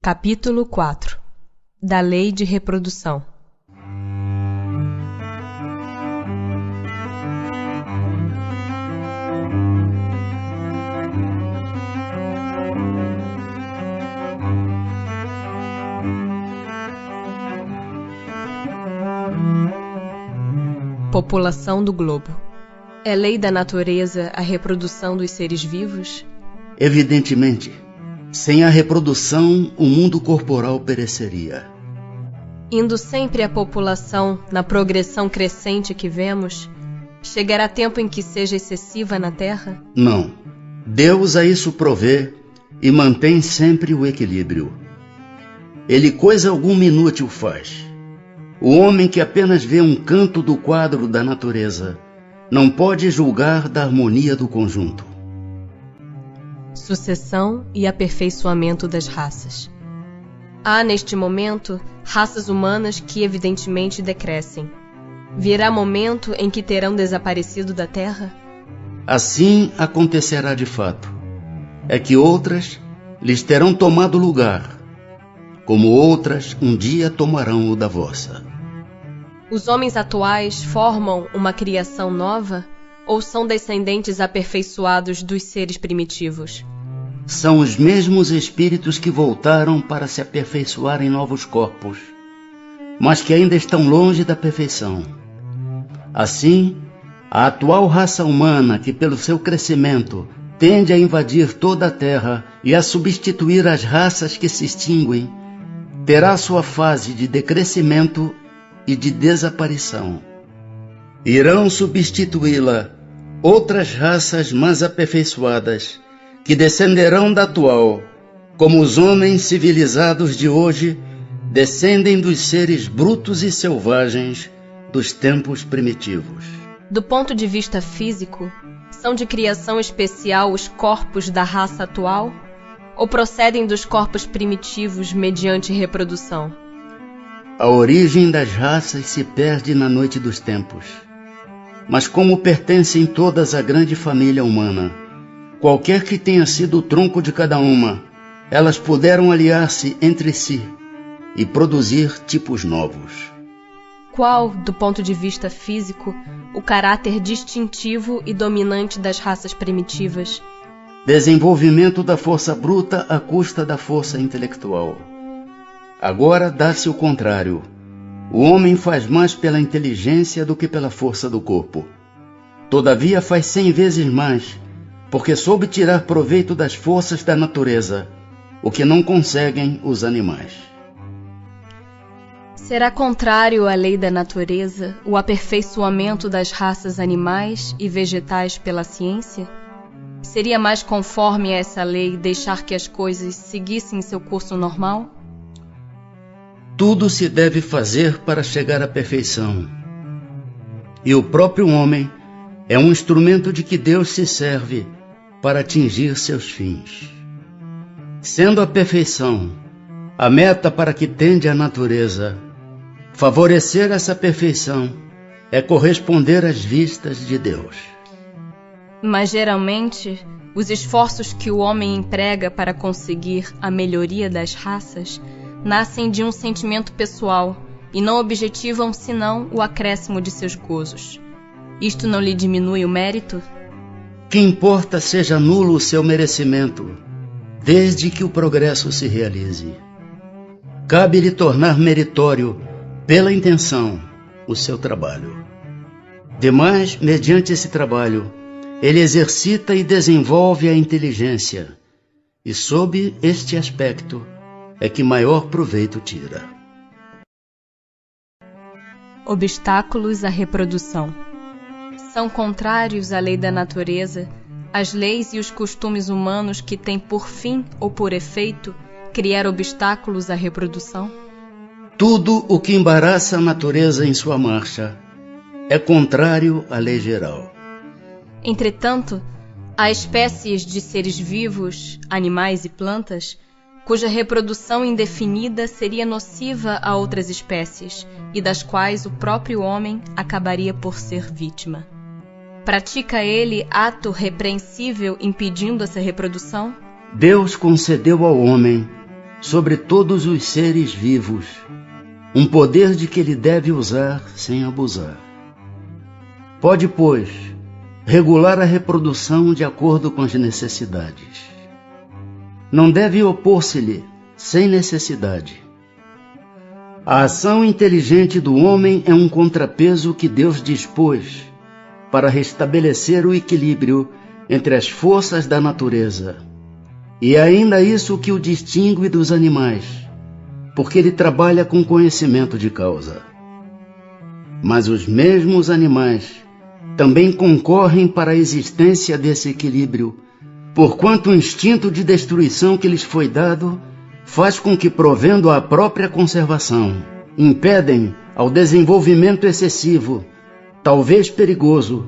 Capítulo 4 da Lei de Reprodução. População do globo. É lei da natureza a reprodução dos seres vivos? Evidentemente. Sem a reprodução, o mundo corporal pereceria. Indo sempre a população na progressão crescente que vemos, chegará tempo em que seja excessiva na Terra? Não. Deus a isso provê e mantém sempre o equilíbrio. Ele coisa alguma inútil faz. O homem que apenas vê um canto do quadro da natureza não pode julgar da harmonia do conjunto. Sucessão e aperfeiçoamento das raças. Há, neste momento, raças humanas que evidentemente decrescem. Virá momento em que terão desaparecido da Terra? Assim acontecerá de fato. É que outras lhes terão tomado lugar, como outras um dia tomarão o da vossa. Os homens atuais formam uma criação nova ou são descendentes aperfeiçoados dos seres primitivos? São os mesmos espíritos que voltaram para se aperfeiçoar em novos corpos, mas que ainda estão longe da perfeição. Assim, a atual raça humana, que pelo seu crescimento tende a invadir toda a Terra e a substituir as raças que se extinguem, terá sua fase de decrescimento e de desaparição. Irão substituí-la outras raças mais aperfeiçoadas, que descenderão da atual, como os homens civilizados de hoje descendem dos seres brutos e selvagens dos tempos primitivos. Do ponto de vista físico, são de criação especial os corpos da raça atual? Ou procedem dos corpos primitivos mediante reprodução? A origem das raças se perde na noite dos tempos. Mas como pertencem todas à grande família humana, qualquer que tenha sido o tronco de cada uma, elas puderam aliar-se entre si e produzir tipos novos. Qual, do ponto de vista físico, o caráter distintivo e dominante das raças primitivas? Desenvolvimento da força bruta à custa da força intelectual. Agora dá-se o contrário. O homem faz mais pela inteligência do que pela força do corpo. Todavia faz 100 vezes mais, porque soube tirar proveito das forças da natureza, o que não conseguem os animais. Será contrário à lei da natureza o aperfeiçoamento das raças animais e vegetais pela ciência? Seria mais conforme a essa lei deixar que as coisas seguissem seu curso normal? Tudo se deve fazer para chegar à perfeição. E o próprio homem é um instrumento de que Deus se serve para atingir seus fins. Sendo a perfeição a meta para que tende a natureza, favorecer essa perfeição é corresponder às vistas de Deus. Mas geralmente, os esforços que o homem emprega para conseguir a melhoria das raças nascem de um sentimento pessoal e não objetivam senão o acréscimo de seus gozos. Isto não lhe diminui o mérito? Que importa seja nulo o seu merecimento, desde que o progresso se realize. Cabe-lhe tornar meritório, pela intenção, o seu trabalho. Demais, mediante esse trabalho, ele exercita e desenvolve a inteligência, e sob este aspecto é que maior proveito tira. Obstáculos à reprodução. São contrários à lei da natureza as leis e os costumes humanos que têm por fim ou por efeito criar obstáculos à reprodução? Tudo o que embaraça a natureza em sua marcha é contrário à lei geral. Entretanto, há espécies de seres vivos, animais e plantas, cuja reprodução indefinida seria nociva a outras espécies e das quais o próprio homem acabaria por ser vítima. Pratica ele ato repreensível impedindo essa reprodução? Deus concedeu ao homem sobre todos os seres vivos, um poder de que ele deve usar sem abusar. Pode, pois, regular a reprodução de acordo com as necessidades. Não deve opor-se-lhe sem necessidade. A ação inteligente do homem é um contrapeso que Deus dispôs para restabelecer o equilíbrio entre as forças da natureza. E é ainda isso que o distingue dos animais, porque ele trabalha com conhecimento de causa. Mas os mesmos animais também concorrem para a existência desse equilíbrio, porquanto o instinto de destruição que lhes foi dado faz com que, provendo a própria conservação, impedem ao desenvolvimento excessivo, talvez perigoso,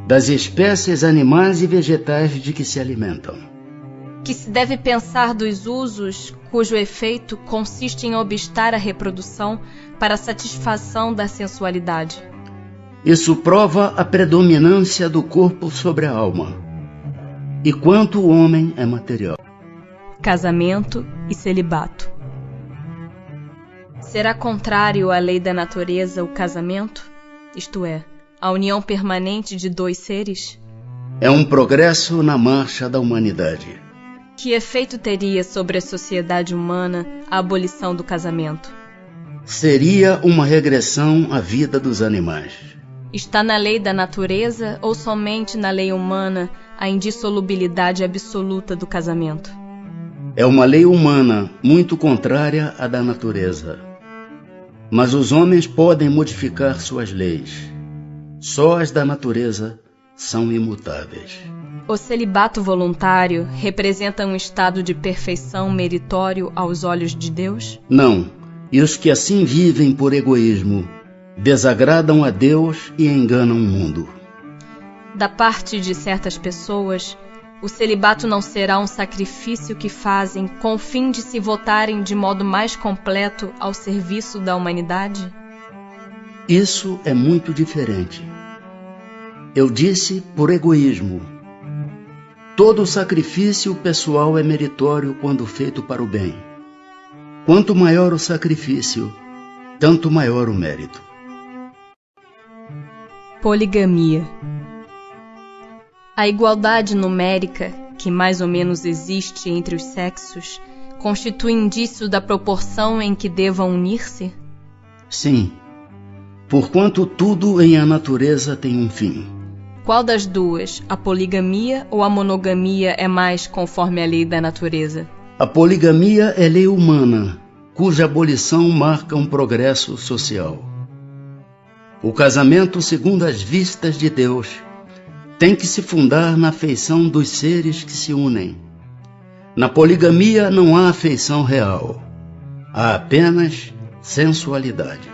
das espécies animais e vegetais de que se alimentam. Que se deve pensar dos usos cujo efeito consiste em obstar a reprodução para a satisfação da sensualidade. Isso prova a predominância do corpo sobre a alma, e quanto o homem é material. Casamento e celibato. Será contrário à lei da natureza o casamento? Isto é, a união permanente de dois seres? É um progresso na marcha da humanidade. Que efeito teria sobre a sociedade humana a abolição do casamento? Seria uma regressão à vida dos animais. Está na lei da natureza ou somente na lei humana a indissolubilidade absoluta do casamento? É uma lei humana muito contrária à da natureza. Mas os homens podem modificar suas leis. Só as da natureza são imutáveis. O celibato voluntário representa um estado de perfeição meritório aos olhos de Deus? Não, e os que assim vivem por egoísmo desagradam a Deus e enganam o mundo. Da parte de certas pessoas, o celibato não será um sacrifício que fazem com o fim de se votarem de modo mais completo ao serviço da humanidade? Isso é muito diferente. Eu disse por egoísmo. Todo sacrifício pessoal é meritório quando feito para o bem. Quanto maior o sacrifício, tanto maior o mérito. Poligamia. A igualdade numérica, que mais ou menos existe entre os sexos, constitui indício da proporção em que devam unir-se? Sim, porquanto tudo em a natureza tem um fim. Qual das duas, a poligamia ou a monogamia, é mais conforme a lei da natureza? A poligamia é lei humana, cuja abolição marca um progresso social. O casamento, segundo as vistas de Deus, tem que se fundar na afeição dos seres que se unem. Na poligamia não há afeição real, há apenas sensualidade.